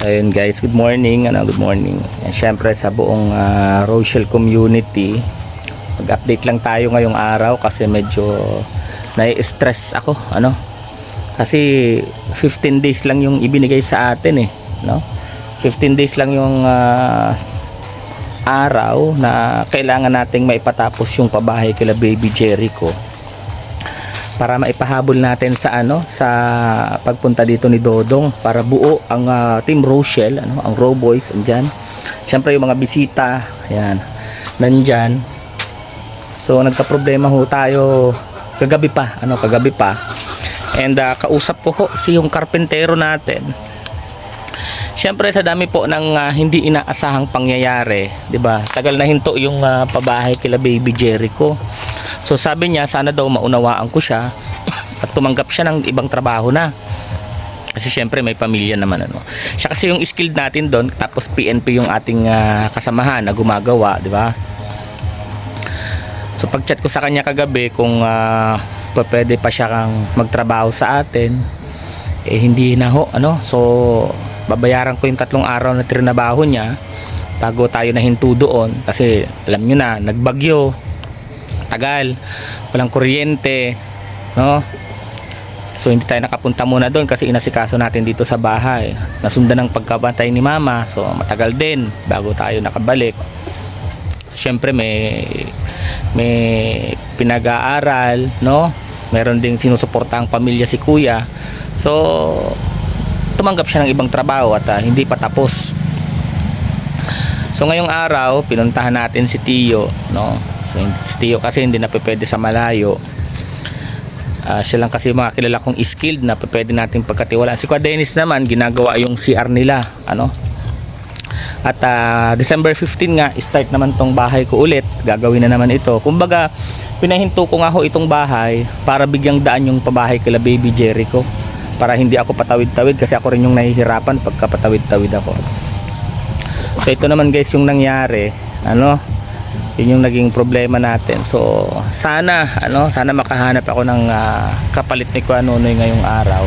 Ayun guys, good morning. Good morning. And syempre sa buong Rochelle community, mag-update lang tayo ngayong araw kasi medyo nai-stress ako, Kasi 15 days lang yung ibinigay sa atin no? 15 days lang yung araw na kailangan nating maipatapos yung pabahay kila Baby Jericho para maipahabol natin sa sa pagpunta dito ni Dodong para buo ang Team Rochelle, ang Raw Boys andyan. Syempre yung mga bisita, ayan, nandyan. So nagka-problema ho tayo kagabi pa, And kausap ko ho si yung karpentero natin. Syempre sa dami po ng hindi inaasahang pangyayari, 'di ba? Tagal na hinto yung pabahay kila Baby Jericho. So sabi niya sana daw maunawaan ko siya at tumanggap siya ng ibang trabaho na. Kasi syempre may pamilya naman Siya kasi yung skilled natin doon, tapos PNP yung ating kasamahan na gumagawa, 'di ba? So pag-chat ko sa kanya kagabi kung pwede pa siya kang magtrabaho sa atin, hindi na ho, So babayaran ko yung 3 araw na trinabaho niya bago tayo nahinto doon kasi alam niyo na, nagbagyo, tagal, walang kuryente, So hindi tayo nakapunta muna doon kasi inasikaso natin dito sa bahay. Nasundan ng pagkabantay ni mama, so matagal din bago tayo nakabalik. Siyempre may pinag-aaral, meron ding sinusuporta ang pamilya si kuya, so tumanggap siya ng ibang trabaho at hindi pa tapos. So ngayong araw pinuntahan natin si Tio, So si Tio kasi hindi na pwede sa malayo. Siya lang kasi mga kilala kong skilled na pwede natin pagkatiwalaan. Si Kuya Dennis naman ginagawa yung CR nila, At December 15 nga start naman tong bahay ko ulit. Gagawin na naman ito. Kumbaga pinahinto ko nga ho itong bahay para bigyang daan yung pabahay kila Baby Jericho, para hindi ako patawid-tawid kasi ako rin yung nahihirapan pagka patawid-tawid ako. So ito naman guys yung nangyari, yun yung naging problema natin. So sana sana makahanap ako ng kapalit ni Kuya Nonoy ngayong araw.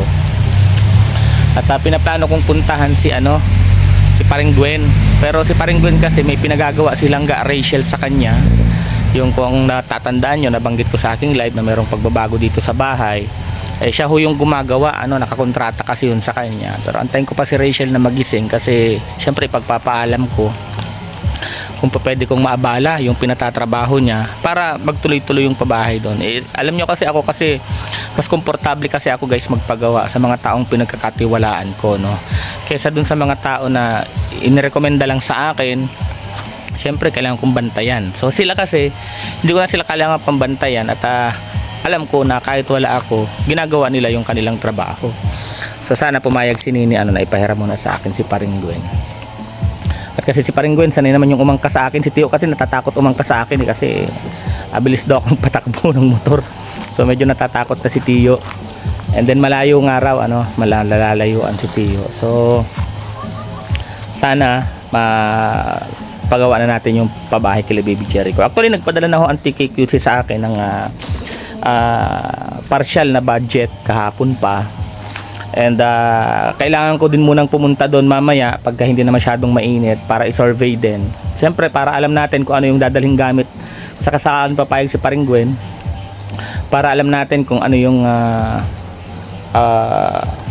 At pinaplano kong puntahan si Paring Gwen, pero si Paring Gwen kasi may pinagagawa silang Rachel sa kanya. Yung kung natatandaan nyo, nabanggit ko sa aking live na mayroong pagbabago dito sa bahay, siya ho yung gumagawa, nakakontrata kasi yun sa kanya. Pero antayin ko pa si Rachel na magising kasi syempre pagpapaalam ko kung pwede kong maabala yung pinatatrabaho niya para magtuloy-tuloy yung pabahay doon. Alam nyo kasi ako kasi mas komportable kasi ako guys magpagawa sa mga taong pinagkakatiwalaan ko, kaysa dun sa mga tao na inirekomenda lang sa akin. Syempre kailangan kong bantayan. So sila kasi hindi ko na sila kailangan pambantayan at alam ko na kahit wala ako, ginagawa nila yung kanilang trabaho. So sana pumayag si Nini na ipahiram muna sa akin si Paring Gwen. At kasi si Paring Gwen sanay naman yung umangka sa akin. Si Tio kasi natatakot umangka sa akin kasi abilis daw akong patakbo ng motor. So medyo natatakot na si Tio. And then malayo nga raw, malalayuan si Tio. So sana pagawa na natin yung pabahay kila Baby Jericho. Actually nagpadala na ho ang TKQC sa akin ng partial na budget kahapon pa. And kailangan ko din munang pumunta doon mamaya pagka hindi na masyadong mainit para i-survey din. Siyempre para alam natin kung ano yung dadalhin gamit. Saka saan papayag si Paring Gwen para alam natin kung ano yung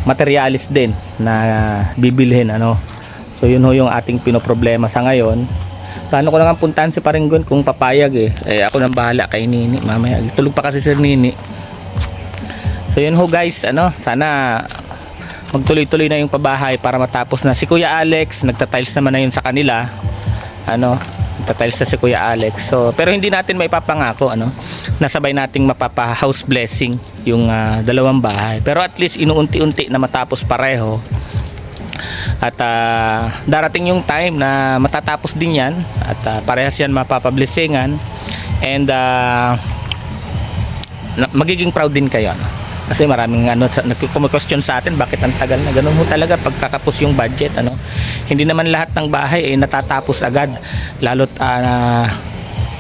materialis din na bibilhin, So yun ho yung ating pinoproblema sa ngayon. Plano ko lang ang puntahan si Paring Gwen kung papayag ako nang bahala kay Nini mamaya. Tulog pa kasi si Nini. So yun ho guys, sana magtuloy-tuloy na yung pabahay para matapos na. Si Kuya Alex nagtatiles naman na yun sa kanila, nagtatiles na si Kuya Alex. So pero hindi natin maipapangako nasabay nating mapapa house blessing yung dalawang bahay, pero at least inuunti-unti na matapos pareho. At darating yung time na matatapos din yan at parehas yan mapapablessingan. And magiging proud din kayo, kasi maraming nagko-question sa atin bakit ang tagal na. Ganun ho talaga pagkakapos yung budget, hindi naman lahat ng bahay natatapos agad, lalo't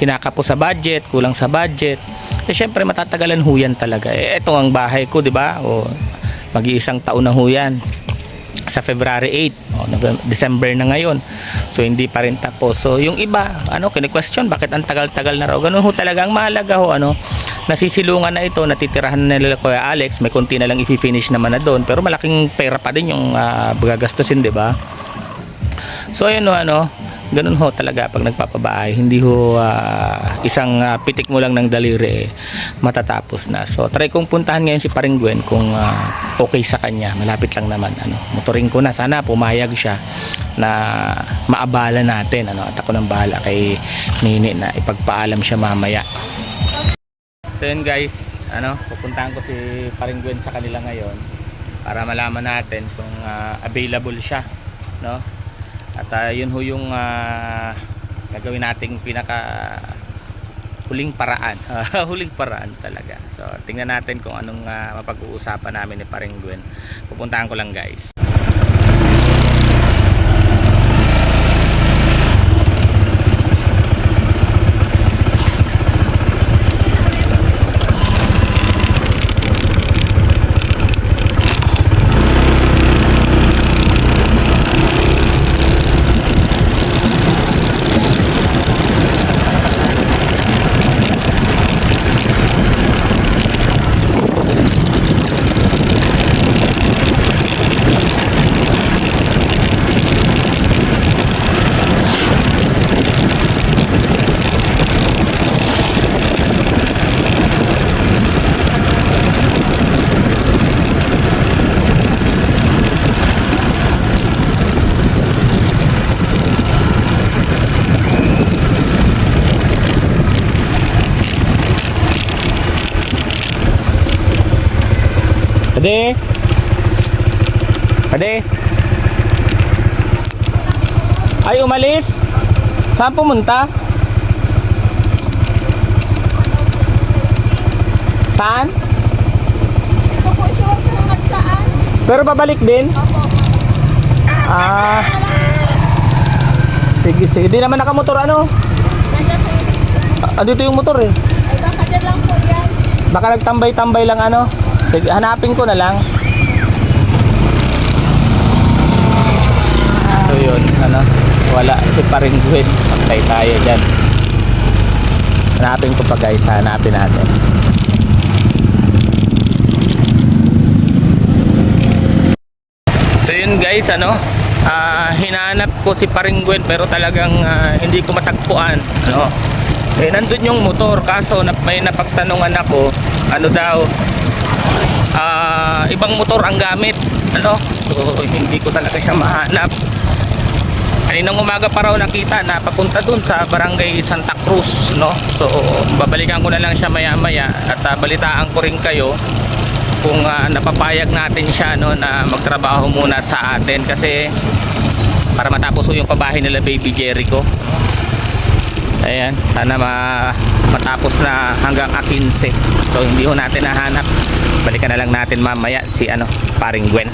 kinakapos sa budget, kulang sa budget, syempre matatagalan ho yan talaga. Ito ang bahay ko, di ba? Mag-iisang taon na ho yan sa February 8 ng December na ngayon. So hindi pa rin tapos. So yung iba, kini-question bakit ang tagal-tagal na raw. Ganun ho talaga. Ang mahalaga ho, nasisilungan na ito, natitirahan na nila Kuya Alex, may konti na lang i-finish naman na doon. Pero malaking pera pa din yung gagastusin, di ba? So ayun ganun ho talaga pag nagpapabahay, hindi ho isang pitik mo lang ng daliri matatapos na. So try kong puntahan ngayon si Paring Gwen kung okay sa kanya, malapit lang naman, motoring ko na, sana pumayag siya na maabala natin, at ako nang bahala kay Nini na ipagpaalam siya mamaya. So yun guys, pupuntahan ko si Paring Gwen sa kanila ngayon para malaman natin kung available siya, no? At yun ho yung gagawin nating pinaka huling paraan. Huling paraan talaga. So tingnan natin kung anong mapag-uusapan namin ni Paring Gwen. Pupuntahan ko lang guys. Ade? Ade? Ay, umalis? Saan pumunta? Saan? Ito po sure kung magsaan. Pero babalik din? Opo. Sige, sige. Di naman nakamotor Nandiyan po yung... Andito yung motor eh. Ay, baka dyan lang po yan. Baka nagtambay-tambay lang Sige, hanapin ko na lang. So yun, wala si Paring Gwen. Pantay tayo dyan. Hanapin ko pa guys, hanapin natin. So yun guys, hinahanap ko si Paring Gwen pero talagang hindi ko matagpuan. Nandun yung motor, kaso may napagtanungan ako, ibang motor ang gamit, so hindi ko talaga siya mahanap. Kaninang umaga pa raw nakita na papunta dun sa barangay Santa Cruz, so babalikan ko na lang siya maya maya at balitaan ko rin kayo kung napapayag natin siya na magtrabaho muna sa atin kasi para matapos yung pabahay nila Baby Jericho. Ayan, sana matapos na hanggang 15. So hindi ho natin nahanap. Balikan na lang natin mamaya si Paring Gwen.